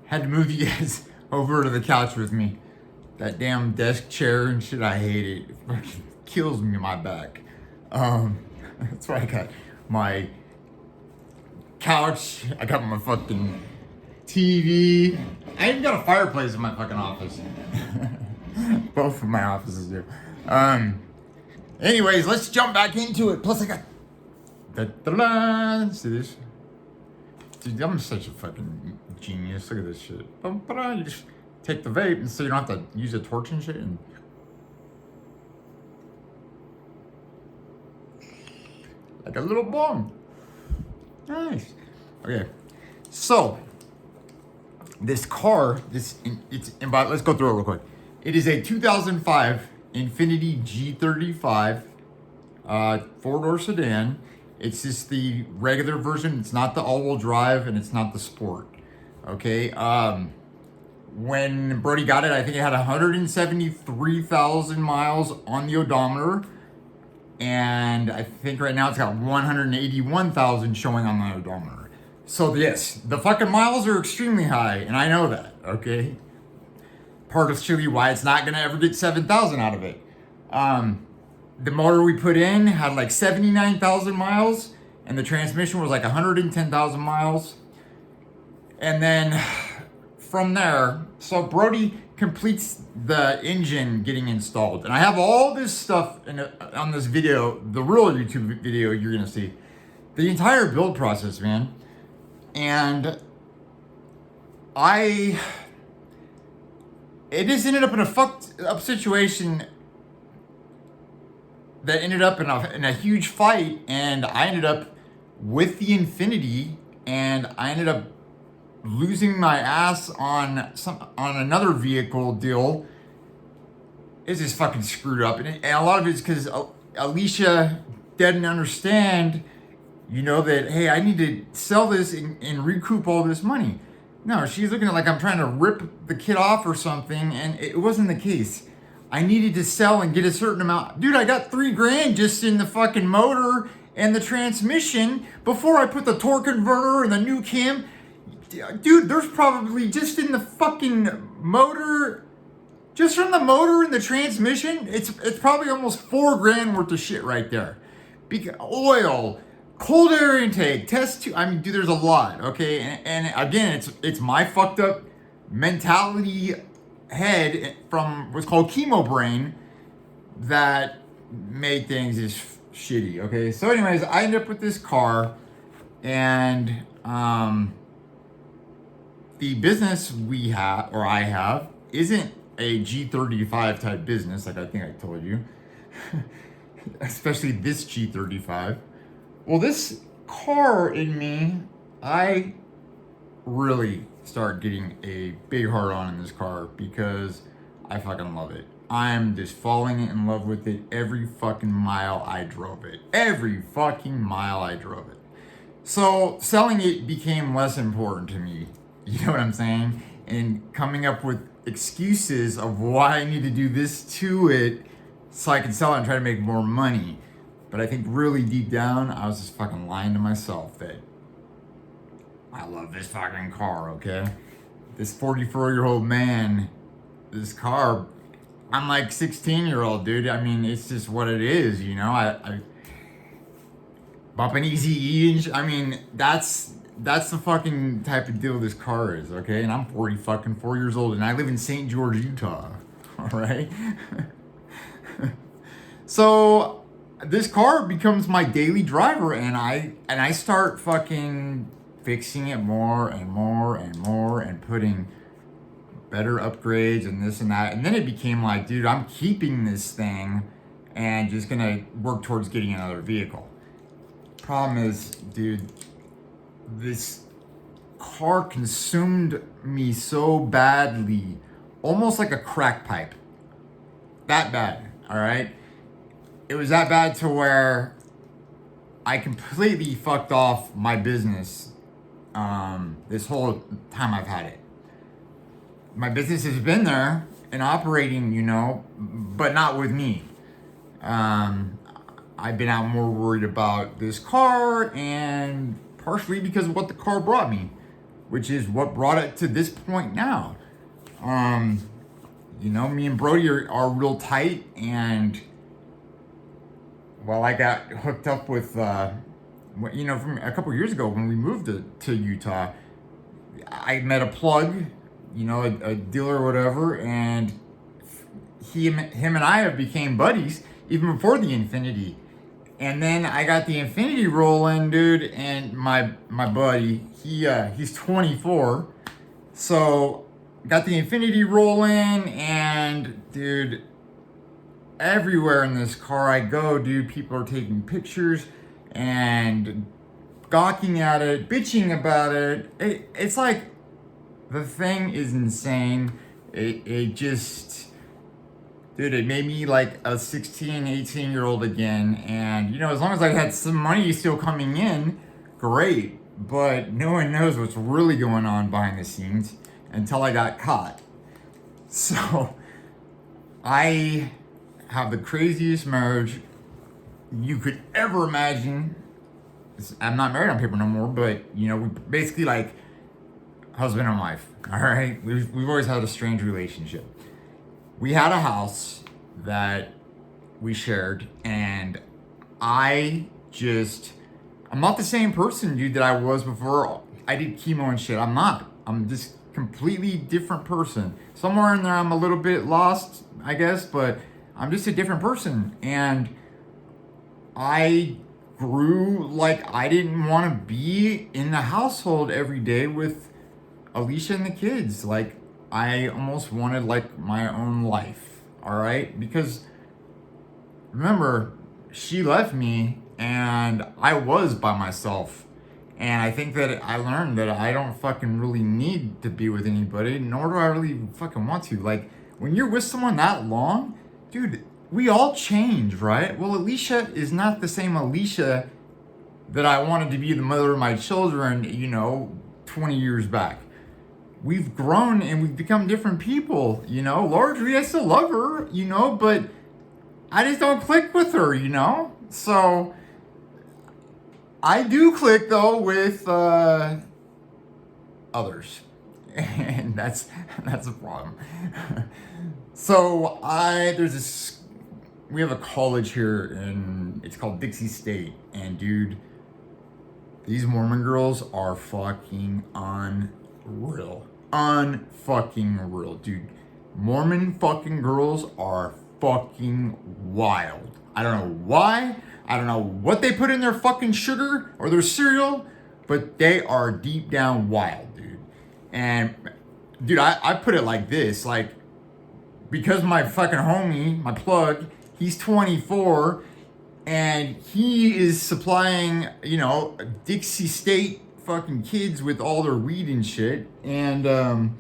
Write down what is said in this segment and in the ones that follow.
Had to move you guys over to the couch with me. That damn desk chair and shit, I hate it. It fucking kills me in my back. That's why I got my couch. I got my fucking TV. I even got a fireplace in my fucking office. Both of my offices do. Anyways, let's jump back into it. Plus, I got. See this? Dude, I'm such a fucking genius. Look at this shit. You just take the vape and so you don't have to use a torch and shit. And like a little bomb. Nice. Okay. So, this car, but let's go through it real quick. It is a 2005 Infiniti G35 four-door sedan. It's just the regular version. It's not the all-wheel drive and it's not the sport. Okay. When Brody got it, I think it had 173,000 miles on the odometer. And I think right now it's got 181,000 showing on the odometer. So yes, the fucking miles are extremely high, and I know that, okay? Partially why it's not gonna ever get 7,000 out of it. The motor we put in had like 79,000 miles, and the transmission was like 110,000 miles. And then from there, so Brody completes the engine getting installed. And I have all this stuff on this video, the real YouTube video you're gonna see. The entire build process, man. And it just ended up in a fucked up situation that ended up in a huge fight, and I ended up with the Infiniti, and I ended up losing my ass on another vehicle deal. It's just fucking screwed up, and a lot of it's because Alicia didn't understand, that hey, I need to sell this and recoup all this money. No, she's looking at like I'm trying to rip the kid off or something, and it wasn't the case. I needed to sell and get a certain amount. Dude, I got $3,000 just in the fucking motor and the transmission before I put the torque converter and the new cam. Dude, there's probably just in the fucking motor, just from the motor and the transmission, it's probably almost $4,000 worth of shit right there. Oil, cold air intake, test tube. I mean, dude, there's a lot, okay? And again, it's my fucked up mentality head from what's called chemo brain that made things just shitty, okay? So anyways, I ended up with this car, and the business I have isn't a G35 type business like I think I told you. Especially this G35. Well, this car in me, I really start getting a big heart on in this car because I fucking love it. I'm just falling in love with it every fucking mile I drove it. Every fucking mile I drove it. So selling it became less important to me. You know what I'm saying? And coming up with excuses of why I need to do this to it so I can sell it and try to make more money. But I think really deep down, I was just fucking lying to myself that I love this fucking car, okay? This 44-year-old man, this car, I'm like 16-year-old, dude. I mean, it's just what it is, I bumping easy eating. I mean, that's the fucking type of deal this car is, okay? And I'm 4 years old, and I live in St. George, Utah, all right? So this car becomes my daily driver, and I start fucking fixing it more and more and more and putting better upgrades and this and that. And then it became like, dude, I'm keeping this thing and just gonna work towards getting another vehicle. Problem is, dude, this car consumed me so badly, almost like a crack pipe. That bad, all right? It was that bad to where I completely fucked off my business this whole time I've had it. My business has been there and operating, but not with me. I've been out more worried about this car, and partially because of what the car brought me. which is what brought it to this point now. Me and Brody are real tight, and well, I got hooked up with, from a couple years ago when we moved to Utah. I met a plug, a dealer or whatever, and him and I have became buddies even before the Infinity. And then I got the Infinity rolling, dude, and my buddy, he's 24, so got the Infinity rolling, and dude, everywhere in this car I go, dude, people are taking pictures and gawking at it, bitching about it. It's like, the thing is insane. It just, dude, it made me like a 16, 18-year-old again. And, as long as I had some money still coming in, great. But no one knows what's really going on behind the scenes until I got caught. So, I have the craziest marriage you could ever imagine. I'm not married on paper no more, but, we basically like husband and wife, all right? We've always had a strange relationship. We had a house that we shared, and I'm not the same person, dude, that I was before I did chemo and shit. I'm not. I'm just completely different person. Somewhere in there, I'm a little bit lost, I guess, but I'm just a different person. And I grew like I didn't want to be in the household every day with Alicia and the kids. Like, I almost wanted like my own life, all right? Because remember, she left me and I was by myself. And I think that I learned that I don't fucking really need to be with anybody, nor do I really fucking want to. Like, when you're with someone that long, dude, we all change, right? Well, Alicia is not the same Alicia that I wanted to be the mother of my children, 20 years back. We've grown and we've become different people, Largely, I still love her, but I just don't click with her, So, I do click, though, with others. And that's a problem. So, we have a college here, and it's called Dixie State. And, dude, these Mormon girls are fucking unreal. Unfucking real, dude. Mormon fucking girls are fucking wild. I don't know why. I don't know what they put in their fucking sugar or their cereal, but they are deep down wild, dude. And, dude, I put it like this, like, because my fucking homie, my plug, he's 24, and he is supplying, Dixie State fucking kids with all their weed and shit. And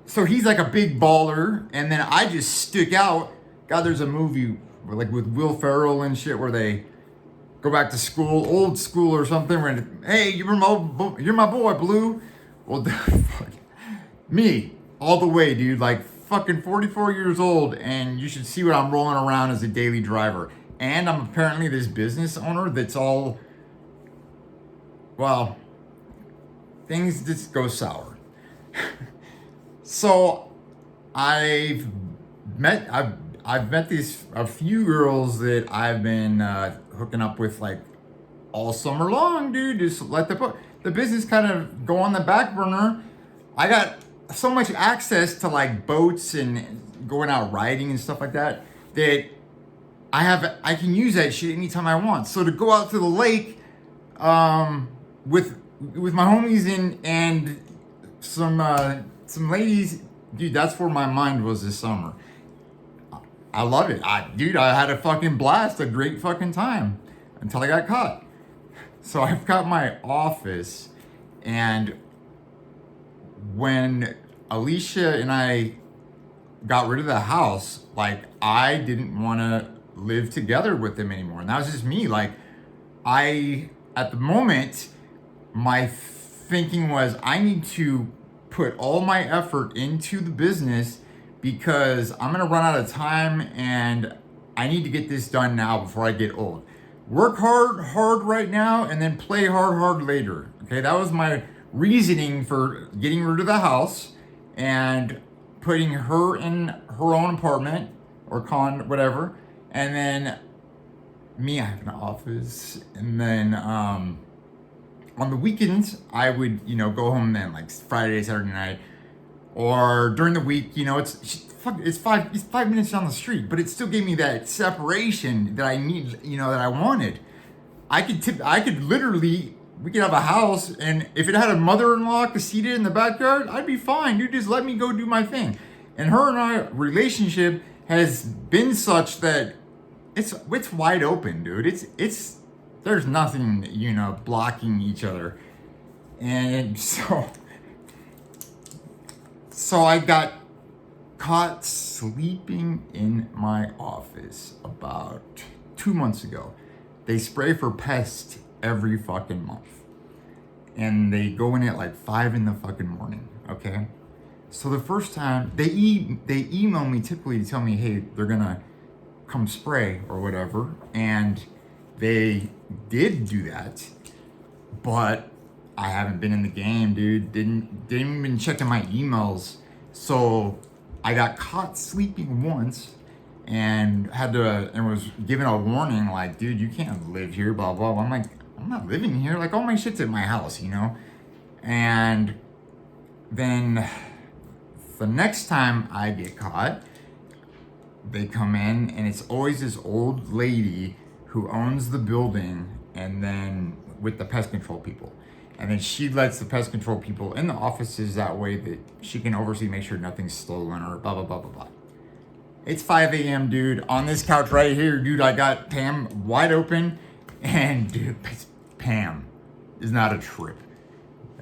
so he's like a big baller, and then I just stick out. God, there's a movie like with Will Ferrell and shit where they go back to school, old school or something, where, hey, you're my boy, Blue. Well, fuck. Me, all the way, dude, like fucking 44 years old, and you should see what I'm rolling around as a daily driver. And I'm apparently this business owner that's all, well, things just go sour. So I've met a few girls that I've been hooking up with like all summer long, dude. Just let the business kind of go on the back burner. I got so much access to like boats and going out riding and stuff like that I can use that shit anytime I want. So to go out to the lake with my homies and some ladies, dude, that's where my mind was this summer. I love it. I had a fucking blast, a great fucking time until I got caught. So I've got my office, and when Alicia and I got rid of the house, like, I didn't want to live together with them anymore. And that was just me. Like, at the moment, my thinking was I need to put all my effort into the business because I'm going to run out of time and I need to get this done now before I get old. Work hard right now, and then play hard later. Okay, that was my reasoning for getting rid of the house and putting her in her own apartment or whatever. And then me, I have an office. And then on the weekends, I would, go home then, like Friday, Saturday night. Or during the week, it's 5 minutes down the street, but it still gave me that separation that I need, that I wanted. I could literally, we could have a house, and if it had a mother-in-law seated in the backyard, I'd be fine, dude. Just let me go do my thing. And her and I relationship has been such that it's wide open, dude. It's there's nothing, blocking each other. And so I got caught sleeping in my office about 2 months ago. They spray for pests every fucking month. And they go in at like 5 in the fucking morning, okay? So the first time, they email me typically to tell me, hey, they're gonna come spray or whatever. And they did do that, but I haven't been in the game, dude. Didn't even check in my emails. So I got caught sleeping once and was given a warning like, dude, you can't live here, blah, blah, blah. I'm like, I'm not living here. Like, all my shit's at my house, And then the next time I get caught, they come in and it's always this old lady who owns the building, and then with the pest control people. And then she lets the pest control people in the offices that way that she can oversee, make sure nothing's stolen or blah, blah, blah, blah, blah. It's 5 a.m., dude. On this couch right here, dude, I got Pam wide open. And, dude, Pam is not a trip.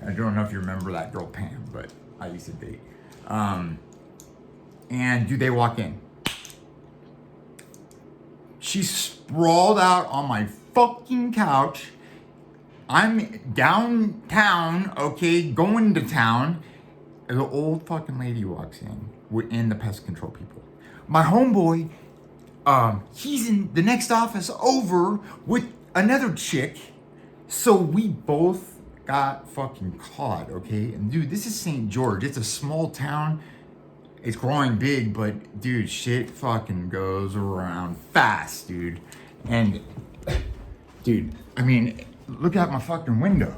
I don't know if you remember that girl, Pam, but I used to date. And, dude, they walk in. She's sprawled out on my fucking couch. I'm downtown, okay, going to town. And the old fucking lady walks in the pest control people. My homeboy, he's in the next office over with another chick. So we both got fucking caught, okay? And dude, this is St. George. It's a small town. It's growing big, but dude, shit fucking goes around fast, dude. And dude, I mean, look out my fucking window.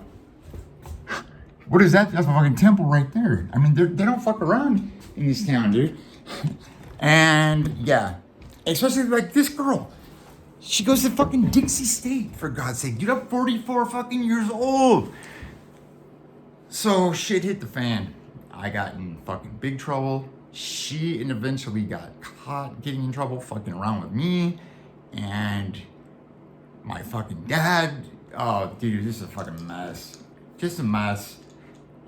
What is that? That's my fucking temple right there. I mean, they don't fuck around in this town, dude. And yeah, especially like this girl. She goes to fucking Dixie State, for God's sake. Dude, I'm 44 fucking years old. So shit hit the fan. I got in fucking big trouble. She eventually got caught getting in trouble fucking around with me. And my fucking dad. Oh, dude, this is a fucking mess. Just a mess.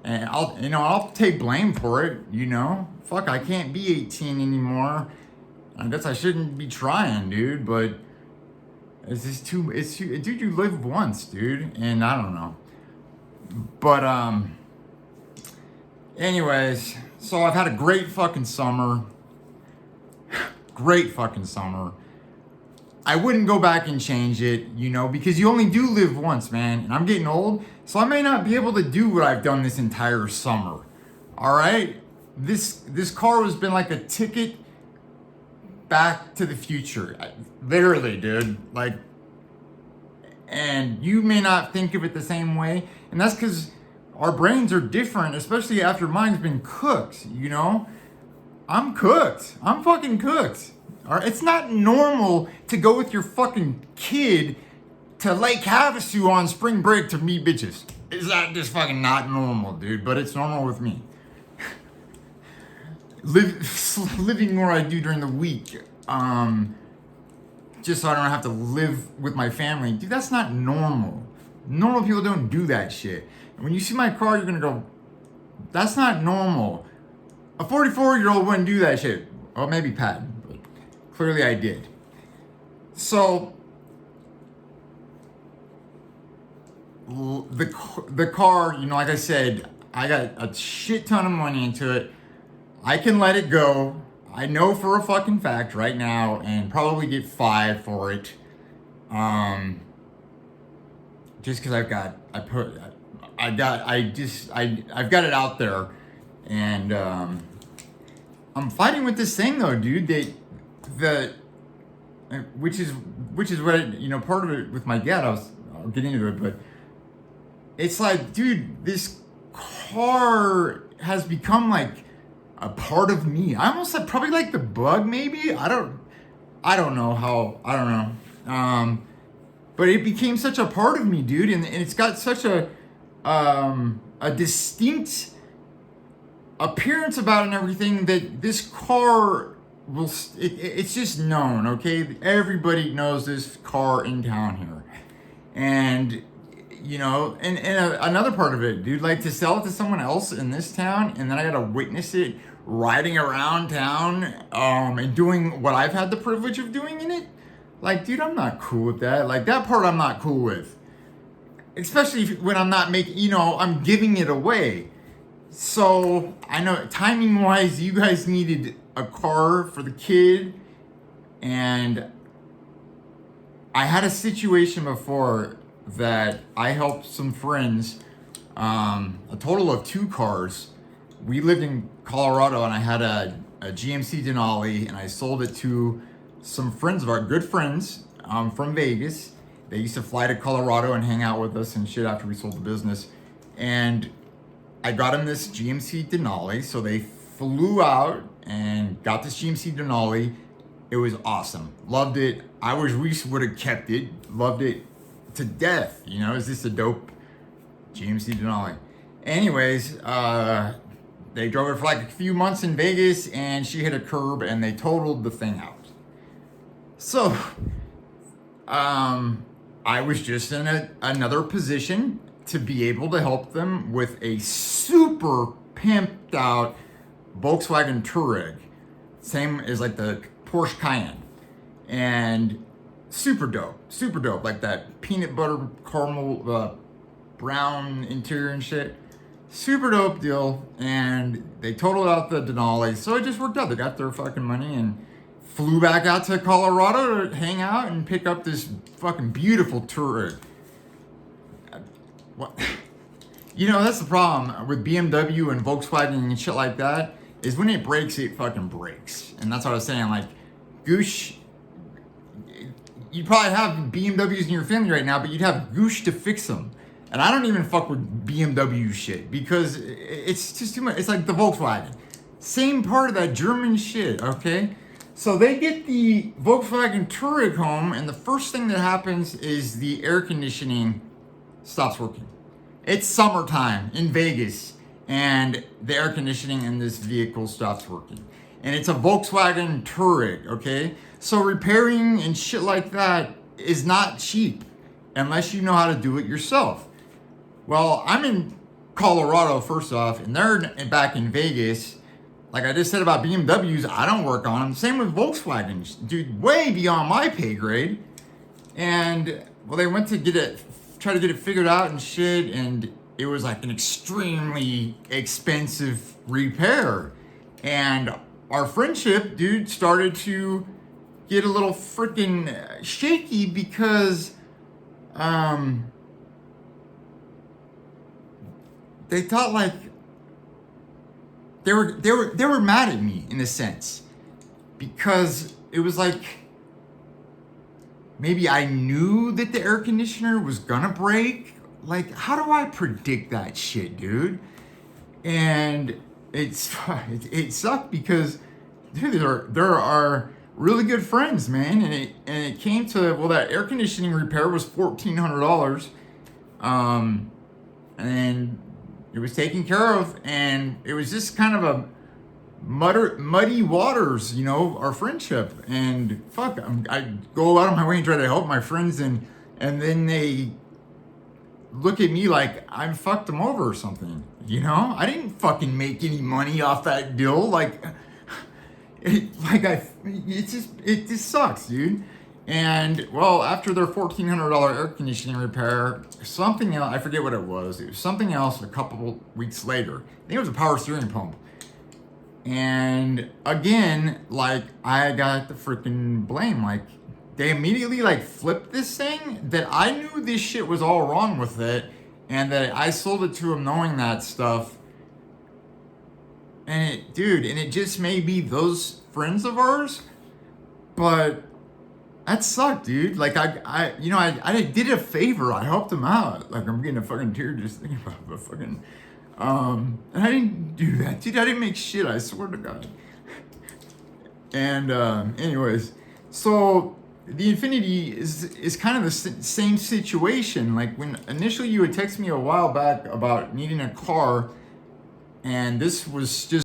And I'll take blame for it, Fuck, I can't be 18 anymore. I guess I shouldn't be trying, dude, but it's too, dude, you live once, dude, and I don't know. But, anyways, so I've had a great fucking summer. Great fucking summer. I wouldn't go back and change it, because you only do live once, man. And I'm getting old, so I may not be able to do what I've done this entire summer. All right? This car has been like a ticket back to the future. Literally, dude. Like, and you may not think of it the same way. And that's because our brains are different, especially after mine's been cooked, I'm cooked. I'm fucking cooked. All right? It's not normal to go with your fucking kid to Lake Havasu on spring break to meet bitches. It's not just fucking not normal, dude, but it's normal with me. Living where I do during the week, just so I don't have to live with my family. Dude, that's not normal. Normal people don't do that shit. And when you see my car, you're gonna go, that's not normal. A 44-year-old wouldn't do that shit. Well, maybe Pat, but clearly I did. So, the car, like I said, I got a shit ton of money into it. I can let it go. I know for a fucking fact right now, and probably get 5 for it. Just because I I've got it out there, and I'm fighting with this thing though, dude. Which is what part of it with my dad. I'll get into it, but it's like, dude, this car has become like a part of me. I almost said probably like the bug, maybe. I don't know how. I don't know. But it became such a part of me, dude, and it's got such a distinct appearance about it and everything that this car it's just known, okay? Everybody knows this car in town here. And another part of it, dude, like to sell it to someone else in this town, and then I gotta witness it riding around town, and doing what I've had the privilege of doing in it. Like, dude, I'm not cool with that. Like, that part I'm not cool with. Especially when I'm not making, I'm giving it away. So, I know timing-wise, you guys needed a car for the kid. And I had a situation before that I helped some friends, a total of 2 cars. We lived in Colorado, and I had a GMC Denali, and I sold it to some friends of our good friends from Vegas. They used to fly to Colorado and hang out with us and shit after we sold the business. And I got them this GMC Denali, so they flew out and got this GMC Denali. It was awesome. Loved it. I wish we would have kept it. Loved it to death. Is this a dope GMC Denali? Anyways, they drove it for like a few months in Vegas, and she hit a curb, and they totaled the thing out. So, I was just in another position to be able to help them with a super pimped out Volkswagen Touareg, same as like the Porsche Cayenne, and super dope, like that peanut butter caramel brown interior and shit. Super dope deal, and they totaled out the Denali, so it just worked out. They got their fucking money and flew back out to Colorado to hang out and pick up this fucking beautiful Touareg. What? That's the problem with BMW and Volkswagen and shit like that, is when it breaks, it fucking breaks. And that's what I was saying, like, Goosh, you probably have BMWs in your family right now, but you'd have Goosh to fix them. And I don't even fuck with BMW shit, because it's just too much. It's like the Volkswagen. Same part of that German shit, okay? So they get the Volkswagen Touareg home, and the first thing that happens is the air conditioning stops working. It's summertime in Vegas, and the air conditioning in this vehicle stops working. And it's a Volkswagen Touareg, okay? So repairing and shit like that is not cheap unless you know how to do it yourself. Well, I'm in Colorado, first off, and they're back in Vegas. Like I just said about BMWs, I don't work on them. Same with Volkswagens, dude, way beyond my pay grade. And, well, they went to try to get it figured out and shit, and it was like an extremely expensive repair. And our friendship, dude, started to get a little freaking shaky because, they thought like they were mad at me in a sense, because it was like maybe I knew that the air conditioner was gonna break. Like, how do I predict that shit, dude? And it sucked because, dude, there are really good friends, man, and it came to, well, that air conditioning repair was $1,400, and it was taken care of, and it was just kind of a muddy waters, our friendship. And fuck, I go out of my way and try to help my friends, and then they look at me like I fucked them over or something. I didn't fucking make any money off that deal. Like, it just sucks, dude. And, well, after their $1,400 air conditioning repair, something else, I forget what it was. It was something else a couple weeks later. I think it was a power steering pump. And again, like, I got the freaking blame. Like, they immediately, like, flipped this thing that I knew this shit was all wrong with it. and that I sold it to him knowing that stuff. And it just may be those friends of ours, but that sucked, dude. Like I did a favor. I helped him out. Like I'm getting a fucking tear just thinking about the fucking, and I didn't do that, dude. I didn't make shit. I swear to God. And anyways, so the Infiniti is kind of the same situation. Like when initially you had texted me a while back about needing a car, and this was just